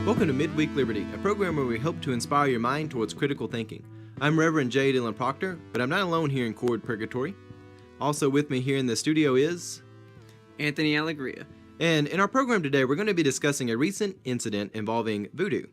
Welcome to Midweek Liberty, a program where we hope to inspire your mind towards critical thinking. I'm Reverend J. Dylan Proctor, but I'm not alone here in Cord Purgatory. Also with me here in the studio is Anthony Allegria. And in our program today, we're going to be discussing a recent incident involving voodoo.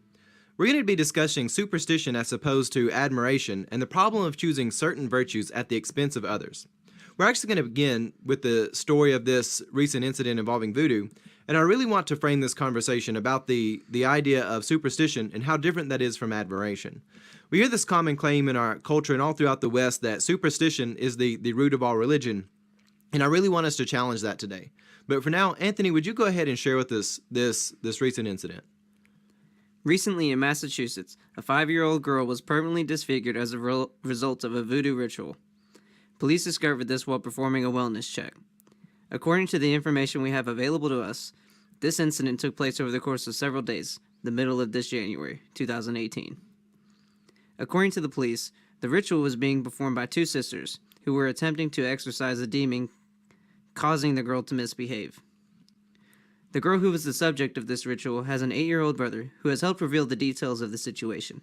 We're going to be discussing superstition as opposed to admiration and the problem of choosing certain virtues at the expense of others. We're actually going to begin with the story of this recent incident involving voodoo, and I really want to frame this conversation about the idea of superstition and how different that is from admiration. We hear this common claim in our culture and all throughout the West that superstition is the root of all religion, and I really want us to challenge that today. But for now, Anthony, would you go ahead and share with us this recent incident? Recently in Massachusetts, a 5-year-old girl was permanently disfigured as a result of a voodoo ritual. Police discovered this while performing a wellness check. According to the information we have available to us, this incident took place over the course of several days, the middle of this January, 2018. According to the police, the ritual was being performed by two sisters who were attempting to exorcise a demon causing the girl to misbehave. The girl who was the subject of this ritual has an 8-year-old brother who has helped reveal the details of the situation.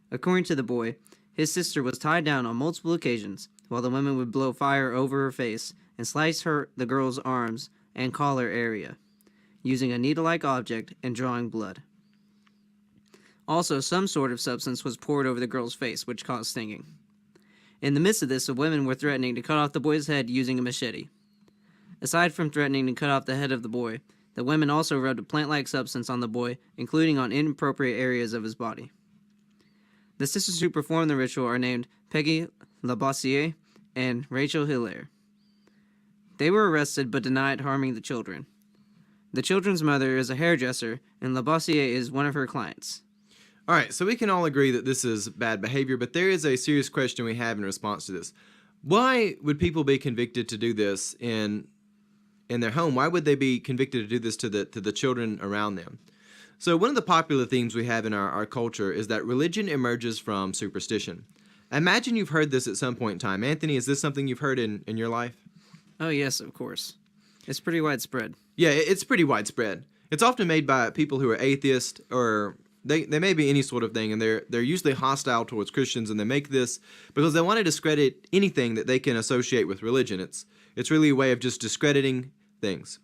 According to the boy, his sister was tied down on multiple occasions while the women would blow fire over her face and slice the girl's arms and collar area, using a needle-like object and drawing blood. Also, some sort of substance was poured over the girl's face, which caused stinging. In the midst of this, the women were threatening to cut off the boy's head using a machete. Aside from threatening to cut off the head of the boy, the women also rubbed a plant-like substance on the boy, including on inappropriate areas of his body. The sisters who performed the ritual are named Peggy Labossiere and Rachel Hilaire. They were arrested but denied harming the children. The children's mother is a hairdresser, and Labossiere is one of her clients. All right, so we can all agree that this is bad behavior, but there is a serious question we have in response to this. Why would people be convicted to do this in their home? Why would they be convicted to do this to the children around them? So one of the popular themes we have in our culture is that religion emerges from superstition. Imagine you've heard this at some point in time. Anthony, is this something you've heard in your life? Oh, yes, of course. It's pretty widespread. Yeah, it's pretty widespread. It's often made by people who are atheist, or they may be any sort of thing, and they're usually hostile towards Christians, and they make this because they want to discredit anything that they can associate with religion. It's really a way of just discrediting things.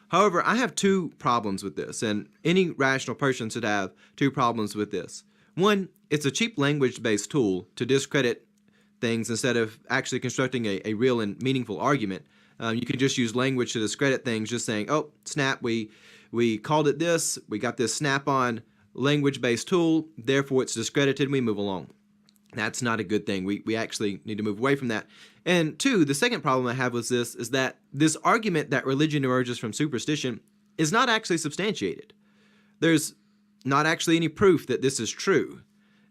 However, I have two problems with this, and any rational person should have two problems with this. One, it's a cheap language-based tool to discredit things instead of actually constructing a real and meaningful argument. You can just use language to discredit things, just saying, oh, snap, we called it this, we got this snap-on language-based tool, therefore it's discredited, and we move along. That's not a good thing. We actually need to move away from that. And two, the second problem I have with this is that this argument that religion emerges from superstition is not actually substantiated. There's not actually any proof that this is true.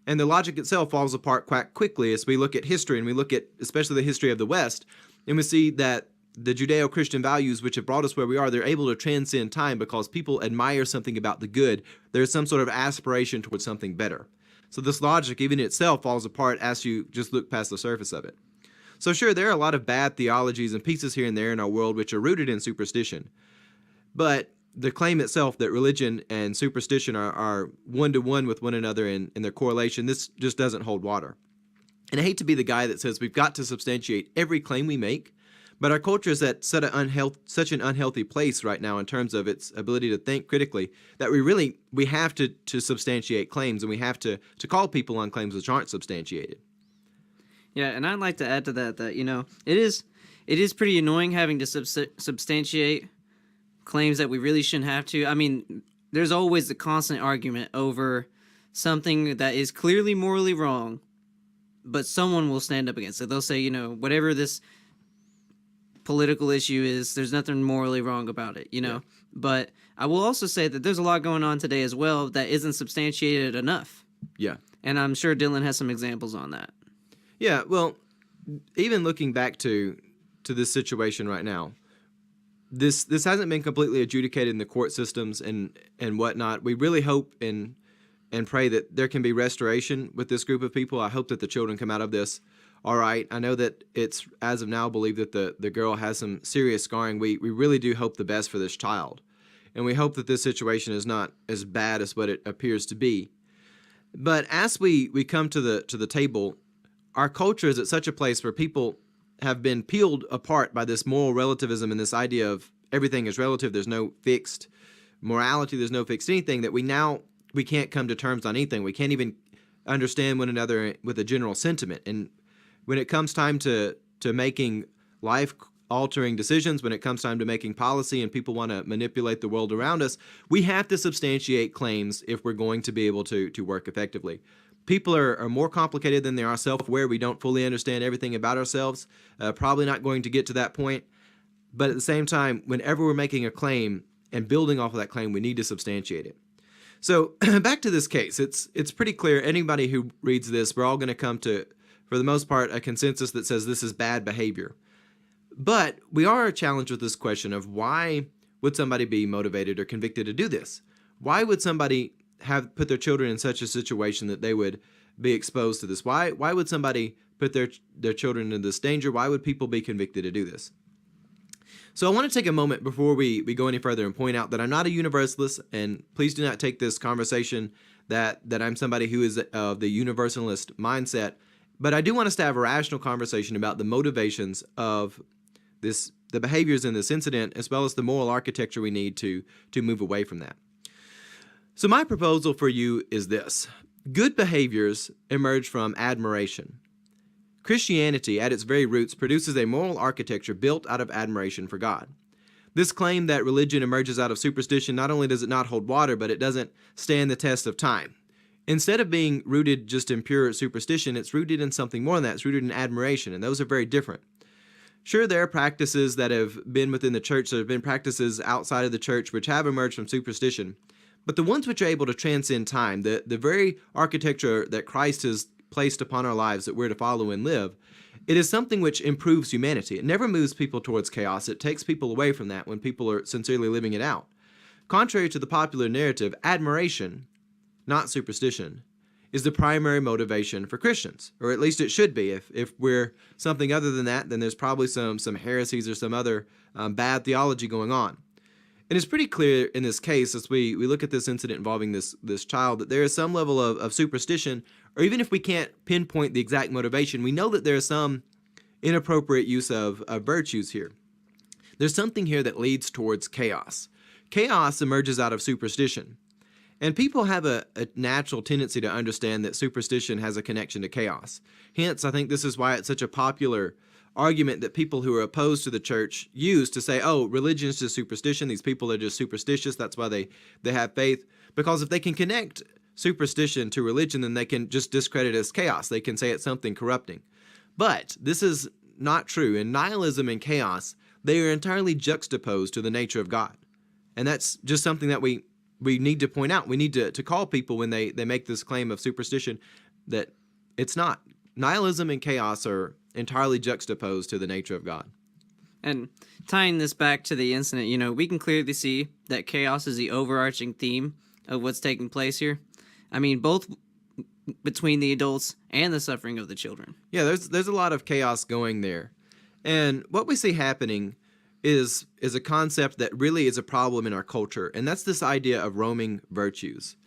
And the logic itself falls apart quite quickly as we look at history, and we look at especially the history of the West, and we see that the Judeo-Christian values which have brought us where we are, they're able to transcend time because people admire something about the good. There's some sort of aspiration towards something better. So this logic, even itself, falls apart as you just look past the surface of it. So sure, there are a lot of bad theologies and pieces here and there in our world which are rooted in superstition. But the claim itself that religion and superstition are one-to-one with one another in their correlation, this just doesn't hold water. And I hate to be the guy that says we've got to substantiate every claim we make, but our culture is at such an unhealthy place right now in terms of its ability to think critically that we have to substantiate claims, and we have to call people on claims which aren't substantiated. Yeah, and I'd like to add to that it is pretty annoying having to substantiate claims that we really shouldn't have to. I mean, there's always the constant argument over something that is clearly morally wrong, but someone will stand up against it. They'll say, whatever this political issue is, there's nothing morally wrong about it, Yeah. But I will also say that there's a lot going on today as well that isn't substantiated enough. Yeah. And I'm sure Dylan has some examples on that. Yeah, well, even looking back to this situation right now, this hasn't been completely adjudicated in the court systems and whatnot. We really hope and pray that there can be restoration with this group of people. I hope that the children come out of this all right. I know that it's, as of now, believed that the girl has some serious scarring. We really do hope the best for this child. and we hope that this situation is not as bad as what it appears to be. But as we come to the table, our culture is at such a place where people have been peeled apart by this moral relativism and this idea of everything is relative. There's no fixed morality. There's no fixed anything, that we can't come to terms on anything. We can't even understand one another with a general sentiment. And when it comes time to making life-altering decisions, when it comes time to making policy and people want to manipulate the world around us, we have to substantiate claims if we're going to be able to work effectively. People are more complicated than they are self-aware. We don't fully understand everything about ourselves. Probably not going to get to that point. But at the same time, whenever we're making a claim and building off of that claim, we need to substantiate it. So back to this case, it's pretty clear. Anybody who reads this, we're all going to come to, for the most part, a consensus that says this is bad behavior. But we are challenged with this question of why would somebody be motivated or convicted to do this? Why would somebody have put their children in such a situation that they would be exposed to this? Why would somebody put their children in this danger? Why would people be convicted to do this? So I want to take a moment before we go any further and point out that I'm not a universalist, and please do not take this conversation that I'm somebody who is of the universalist mindset. But I do want us to have a rational conversation about the motivations of the behaviors in this incident, as well as the moral architecture we need to move away from that. So my proposal for you is this. Good behaviors emerge from admiration. Christianity, at its very roots, produces a moral architecture built out of admiration for God. This claim that religion emerges out of superstition, not only does it not hold water, but it doesn't stand the test of time. Instead of being rooted just in pure superstition, it's rooted in something more than that. It's rooted in admiration, and those are very different. Sure, there are practices that have been within the church, there have been practices outside of the church which have emerged from superstition, but the ones which are able to transcend time, the very architecture that Christ has placed upon our lives that we're to follow and live, it is something which improves humanity. It never moves people towards chaos. It takes people away from that when people are sincerely living it out. Contrary to the popular narrative, admiration, not superstition, is the primary motivation for Christians, or at least it should be. If we're something other than that, then there's probably some heresies or some other bad theology going on. And it's pretty clear in this case, as we look at this incident involving this child, that there is some level of superstition, or even if we can't pinpoint the exact motivation, we know that there is some inappropriate use of virtues here. There's something here that leads towards chaos. Chaos emerges out of superstition. And people have a natural tendency to understand that superstition has a connection to chaos. Hence, I think this is why it's such a popular argument that people who are opposed to the church use to say, oh, religion is just superstition. These people are just superstitious. That's why they have faith. Because if they can connect superstition to religion, then they can just discredit it as chaos. They can say it's something corrupting. But this is not true. In nihilism and chaos, they are entirely juxtaposed to the nature of God. And that's just something that we need to point out. We need to call people when they make this claim of superstition that it's not. Nihilism and chaos are entirely juxtaposed to the nature of God. And tying this back to the incident, we can clearly see that chaos is the overarching theme of what's taking place here. I mean, both between the adults and the suffering of the children. Yeah, there's a lot of chaos going there. And what we see happening is a concept that really is a problem in our culture, and that's this idea of roaming virtues.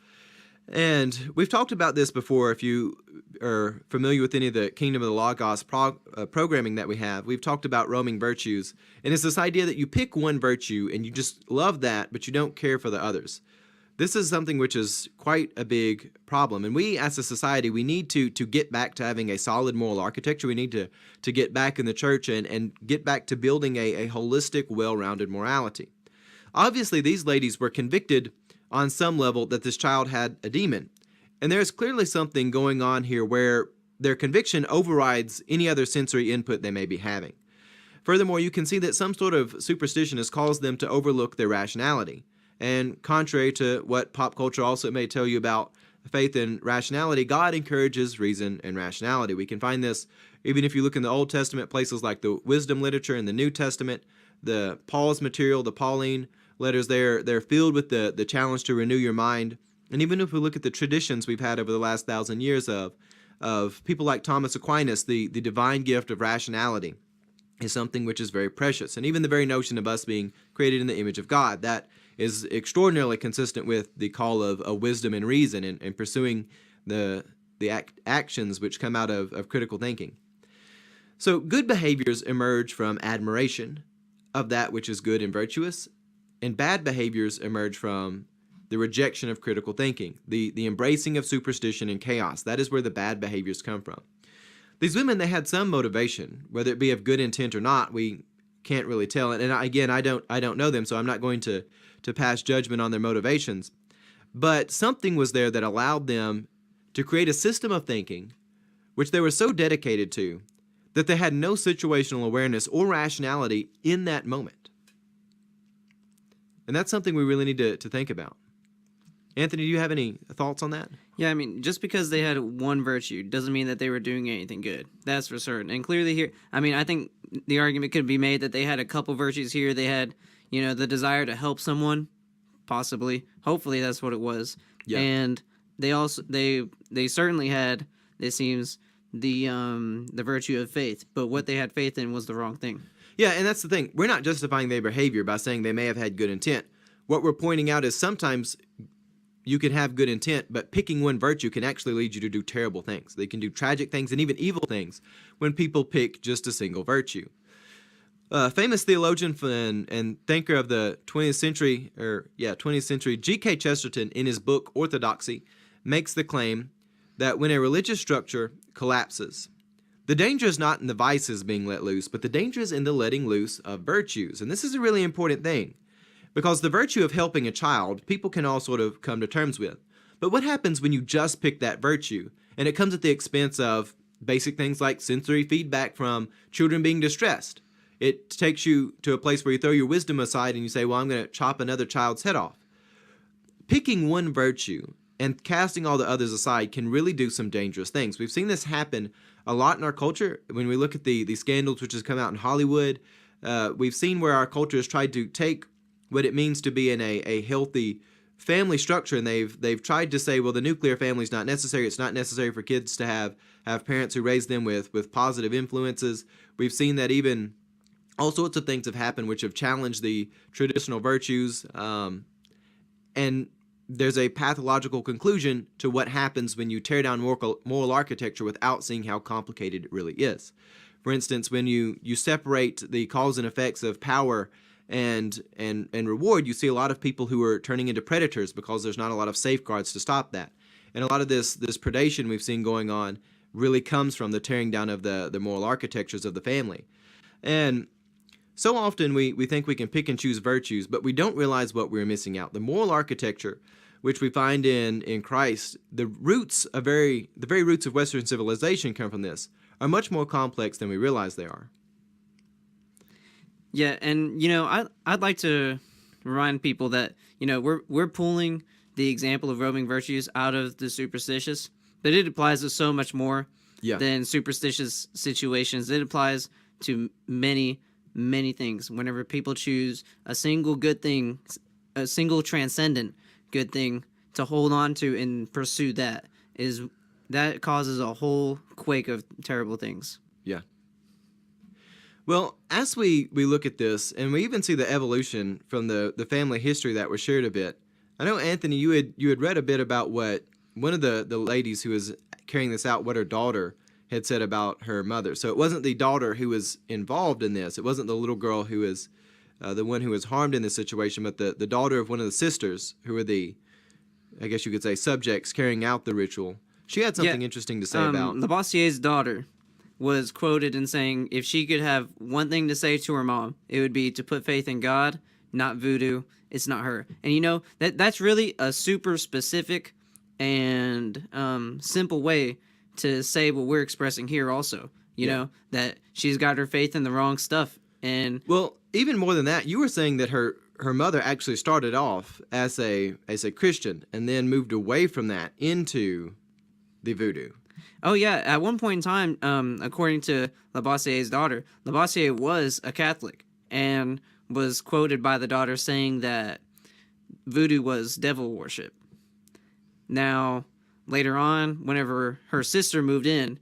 And we've talked about this before. If you are familiar with any of the Kingdom of the Logos programming that we have, we've talked about roaming virtues. And it's this idea that you pick one virtue and you just love that, but you don't care for the others. This is something which is quite a big problem. And we, as a society, we need to get back to having a solid moral architecture. We need to get back in the church and get back to building a holistic, well-rounded morality. Obviously, these ladies were convicted on some level that this child had a demon. And there's clearly something going on here where their conviction overrides any other sensory input they may be having. Furthermore, you can see that some sort of superstition has caused them to overlook their rationality. And contrary to what pop culture also may tell you about faith and rationality, God encourages reason and rationality. We can find this even if you look in the Old Testament, places like the wisdom literature in the New Testament, the Paul's material, the Pauline letters, they're filled with the challenge to renew your mind. And even if we look at the traditions we've had over the last 1,000 years of people like Thomas Aquinas, the divine gift of rationality is something which is very precious. And even the very notion of us being created in the image of God, that is extraordinarily consistent with the call of wisdom and reason and pursuing the actions which come out of critical thinking. So good behaviors emerge from admiration of that which is good and virtuous, and bad behaviors emerge from the rejection of critical thinking, the embracing of superstition and chaos. That is where the bad behaviors come from. These women, they had some motivation, whether it be of good intent or not. We can't really tell. And again, I don't know them, so I'm not going to pass judgment on their motivations. But something was there that allowed them to create a system of thinking which they were so dedicated to that they had no situational awareness or rationality in that moment. And that's something we really need to think about. Anthony, do you have any thoughts on that? Yeah, I mean, just because they had one virtue doesn't mean that they were doing anything good. That's for certain. And clearly here, I mean, I think the argument could be made that they had a couple virtues here. They had, the desire to help someone, possibly. Hopefully that's what it was. Yeah. And they also they certainly had, it seems, the virtue of faith. But what they had faith in was the wrong thing. Yeah, and that's the thing. We're not justifying their behavior by saying they may have had good intent. What we're pointing out is sometimes you can have good intent, but picking one virtue can actually lead you to do terrible things. They can do tragic things and even evil things when people pick just a single virtue. Famous theologian and thinker of the 20th century, G.K. Chesterton, in his book Orthodoxy, makes the claim that when a religious structure collapses, the danger is not in the vices being let loose, but the danger is in the letting loose of virtues. And this is a really important thing, because the virtue of helping a child, people can all sort of come to terms with. But what happens when you just pick that virtue, and it comes at the expense of basic things like sensory feedback from children being distressed? It takes you to a place where you throw your wisdom aside and you say, well, I'm going to chop another child's head off. Picking one virtue and casting all the others aside can really do some dangerous things. We've seen this happen a lot in our culture. When we look at the scandals which has come out in Hollywood, we've seen where our culture has tried to take what it means to be in a healthy family structure, and they've tried to say, well, the nuclear family is not necessary. It's not necessary for kids to have parents who raise them with positive influences. We've seen that even all sorts of things have happened which have challenged the traditional virtues, and there's a pathological conclusion to what happens when you tear down moral architecture without seeing how complicated it really is. For instance, when you separate the cause and effects of power and reward, you see a lot of people who are turning into predators because there's not a lot of safeguards to stop that. And a lot of this predation we've seen going on really comes from the tearing down of the moral architectures of the family. And so often we think we can pick and choose virtues, but we don't realize what we're missing out. The moral architecture, which we find in Christ, the very roots of Western civilization come from this, are much more complex than we realize they are. Yeah, and I'd like to remind people that we're pulling the example of roaming virtues out of the superstitious, but it applies to so much more than superstitious situations. It applies to many things. Whenever people choose a single good thing, a single transcendent good thing to hold on to and pursue, that causes a whole quake of terrible things. Yeah. Well, as we look at this, and we even see the evolution from the family history that was shared a bit, I know, Anthony, you had read a bit about what one of the ladies who was carrying this out, what her daughter had said about her mother. So it wasn't the daughter who was involved in this. It wasn't the little girl who was the one who was harmed in this situation, but the daughter of one of the sisters who were I guess you could say, subjects carrying out the ritual. She had something interesting to say about Lavoisier's daughter was quoted in saying if she could have one thing to say to her mom, it would be to put faith in God, not voodoo. It's not her. And that's really a super specific and simple way to say what we're expressing here also. You know, that she's got her faith in the wrong stuff. And well, even more than that, you were saying that her mother actually started off as a Christian and then moved away from that into the voodoo. Oh, yeah. At one point in time, according to Lavoisier's daughter, Lavoisier was a Catholic and was quoted by the daughter saying that voodoo was devil worship. Now, later on, whenever her sister moved in,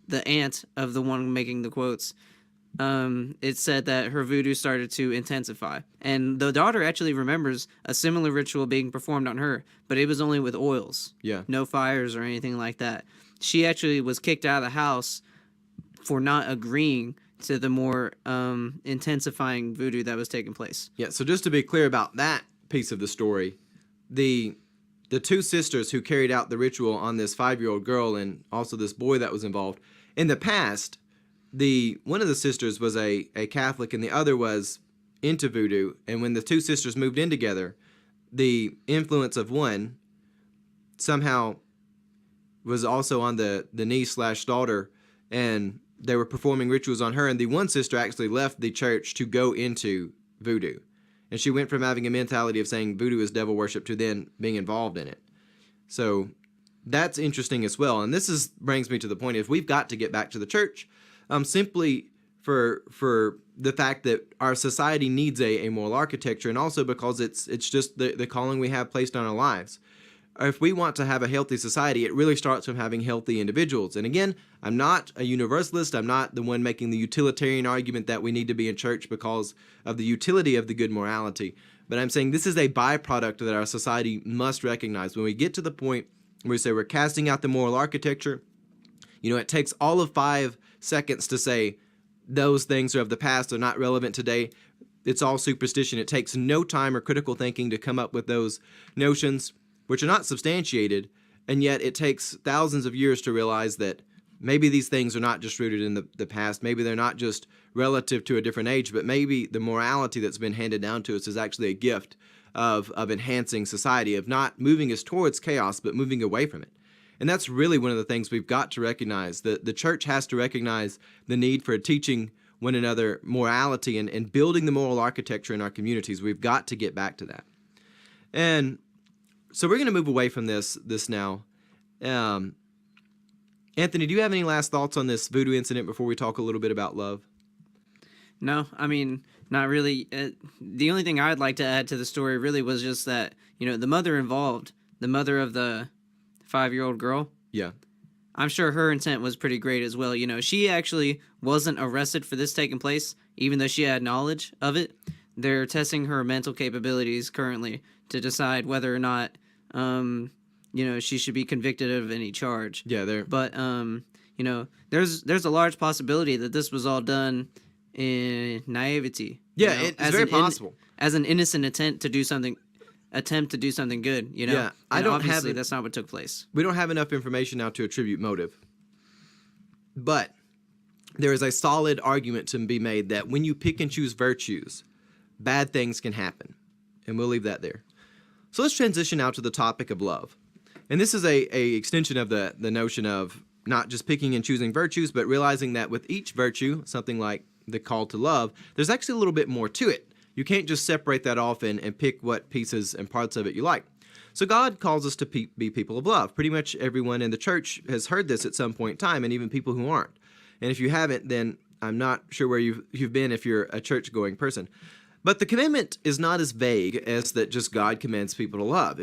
the aunt of the one making the quotes it said that her voodoo started to intensify. And the daughter actually remembers a similar ritual being performed on her, but it was only with oils. Yeah. No fires or anything like that. She actually was kicked out of the house for not agreeing to the more intensifying voodoo that was taking place. Yeah, so just to be clear about that piece of the story, the two sisters who carried out the ritual on this 5-year-old girl and also this boy that was involved, in the past, one of the sisters was a Catholic and the other was into voodoo, and when the two sisters moved in together, the influence of one somehow was also on the niece/daughter, and they were performing rituals on her, and the one sister actually left the church to go into voodoo. And she went from having a mentality of saying voodoo is devil worship to then being involved in it. So that's interesting as well. And this brings me to the point of we've got to get back to the church, simply for the fact that our society needs a moral architecture, and also because it's just the calling we have placed on our lives. If we want to have a healthy society, it really starts from having healthy individuals. And again, I'm not a universalist. I'm not the one making the utilitarian argument that we need to be in church because of the utility of the good morality. But I'm saying this is a byproduct that our society must recognize. When we get to the point where we say we're casting out the moral architecture, it takes all of 5 seconds to say those things are of the past, they're not relevant today. It's all superstition. It takes no time or critical thinking to come up with those notions, which are not substantiated, and yet it takes thousands of years to realize that maybe these things are not just rooted in the past, maybe they're not just relative to a different age, but maybe the morality that's been handed down to us is actually a gift of enhancing society, of not moving us towards chaos, but moving away from it. And that's really one of the things we've got to recognize. The church has to recognize the need for teaching one another morality and building the moral architecture in our communities. We've got to get back to that. And so we're going to move away from this now. Anthony, do you have any last thoughts on this voodoo incident before we talk a little bit about love? No, I mean, not really. The only thing I'd like to add to the story really was just that, the mother involved, the mother of the 5-year-old girl. Yeah. I'm sure her intent was pretty great as well. She actually wasn't arrested for this taking place, even though she had knowledge of it. They're testing her mental capabilities currently to decide whether or not, she should be convicted of any charge. Yeah, But, there's a large possibility that this was all done in naivety. Yeah, it's very possible. As an innocent attempt to do something good, Yeah, obviously that's not what took place. We don't have enough information now to attribute motive. But there is a solid argument to be made that when you pick and choose virtues, bad things can happen. And we'll leave that there. So let's transition now to the topic of love. And this is a extension of the notion of not just picking and choosing virtues, but realizing that with each virtue, something like the call to love, there's actually a little bit more to it. You can't just separate that off and pick what pieces and parts of it you like. So God calls us to be people of love. Pretty much everyone in the church has heard this at some point in time, and even people who aren't. And if you haven't, then I'm not sure where you've been if you're a church-going person. But the commandment is not as vague as that just God commands people to love.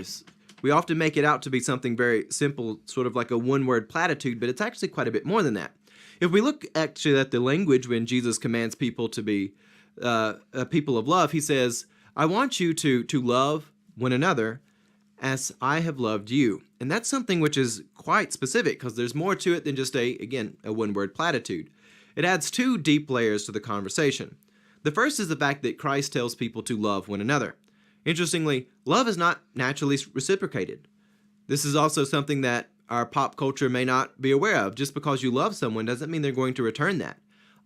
We often make it out to be something very simple, sort of like a one-word platitude, but it's actually quite a bit more than that. If we look actually at the language when Jesus commands people to be a people of love, he says, I want you to love one another as I have loved you. And that's something which is quite specific because there's more to it than just a one-word platitude. It adds 2 deep layers to the conversation. The first is the fact that Christ tells people to love one another. Interestingly, love is not naturally reciprocated. This is also something that our pop culture may not be aware of. Just because you love someone doesn't mean they're going to return that.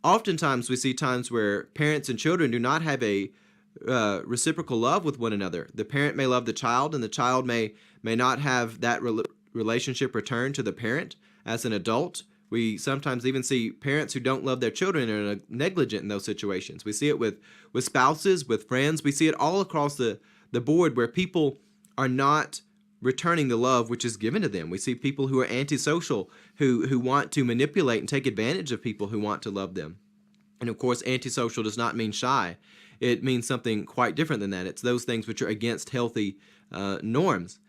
Oftentimes we see times where parents and children do not have a reciprocal love with one another. The parent may love the child, and the child may not have that relationship returned to the parent as an adult. We sometimes even see parents who don't love their children and are negligent in those situations. We see it with spouses, with friends. We see it all across the board where people are not returning the love which is given to them. We see people who are antisocial, who want to manipulate and take advantage of people who want to love them. And of course, antisocial does not mean shy. It means something quite different than that. It's those things which are against healthy norms.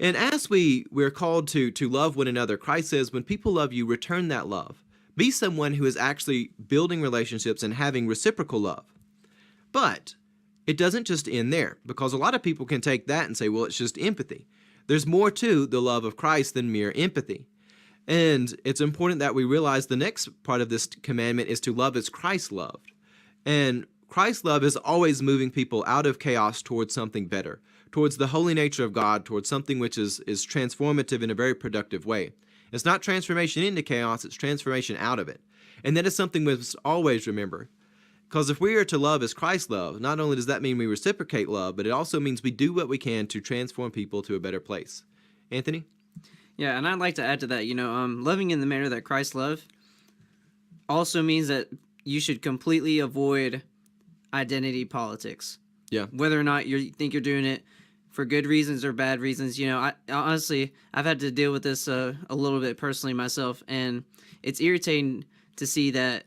And as we're called to love one another, Christ says, when people love you, return that love. Be someone who is actually building relationships and having reciprocal love. But it doesn't just end there, because a lot of people can take that and say, well, it's just empathy. There's more to the love of Christ than mere empathy. And it's important that we realize the next part of this commandment is to love as Christ loved. And Christ's love is always moving people out of chaos towards something better, towards the holy nature of God, towards something which is transformative in a very productive way. It's not transformation into chaos, it's transformation out of it. And that is something we must always remember. Because if we are to love as Christ loved, not only does that mean we reciprocate love, but it also means we do what we can to transform people to a better place. Anthony? Yeah, and I'd like to add to that, loving in the manner that Christ loved also means that you should completely avoid identity politics. Yeah. Whether or not you think you're doing it for good reasons or bad reasons, honestly, I've had to deal with this a little bit personally myself, and it's irritating to see that,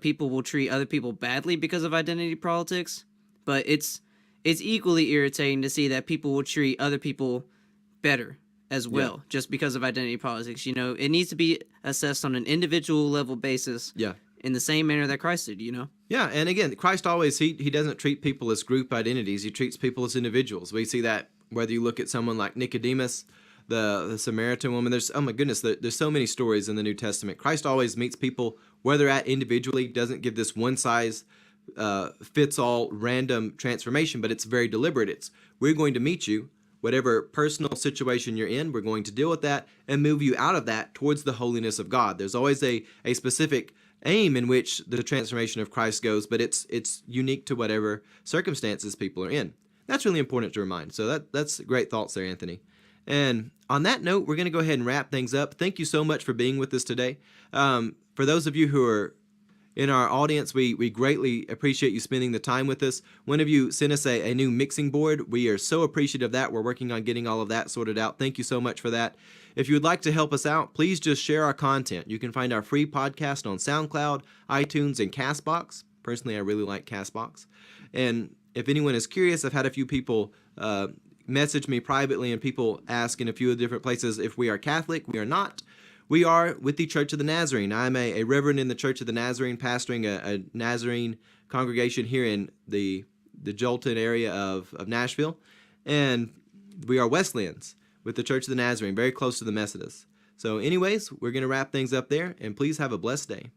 people will treat other people badly because of identity politics, but it's equally irritating to see that people will treat other people better as well, just because of identity politics. It needs to be assessed on an individual level basis. Yeah. In the same manner that Christ did, Yeah, and again, Christ always, he doesn't treat people as group identities. He treats people as individuals. We see that whether you look at someone like Nicodemus, the Samaritan woman. There's, oh my goodness, there's so many stories in the New Testament. Christ always meets people where they're at individually, doesn't give this one size fits all random transformation, but it's very deliberate. It's, we're going to meet you, whatever personal situation you're in, we're going to deal with that and move you out of that towards the holiness of God. There's always a specific aim in which the transformation of Christ goes, but it's unique to whatever circumstances people are in. That's really important to remind. So that's great thoughts there, Anthony. And on that note, we're going to go ahead and wrap things up. Thank you so much for being with us today. For those of you who are in our audience, we greatly appreciate you spending the time with us. One of you sent us a new mixing board. We are so appreciative of that. We're working on getting all of that sorted out. Thank you so much for that. If you would like to help us out, please just share our content. You can find our free podcast on SoundCloud, iTunes, and CastBox. Personally, I really like CastBox. And if anyone is curious, I've had a few people message me privately, and people ask in a few different places if we are Catholic. We are not. We are with the Church of the Nazarene. I'm a reverend in the Church of the Nazarene, pastoring a Nazarene congregation here in the Jolton area of Nashville. And we are Wesleyans with the Church of the Nazarene, very close to the Methodists. So anyways, we're going to wrap things up there, and please have a blessed day.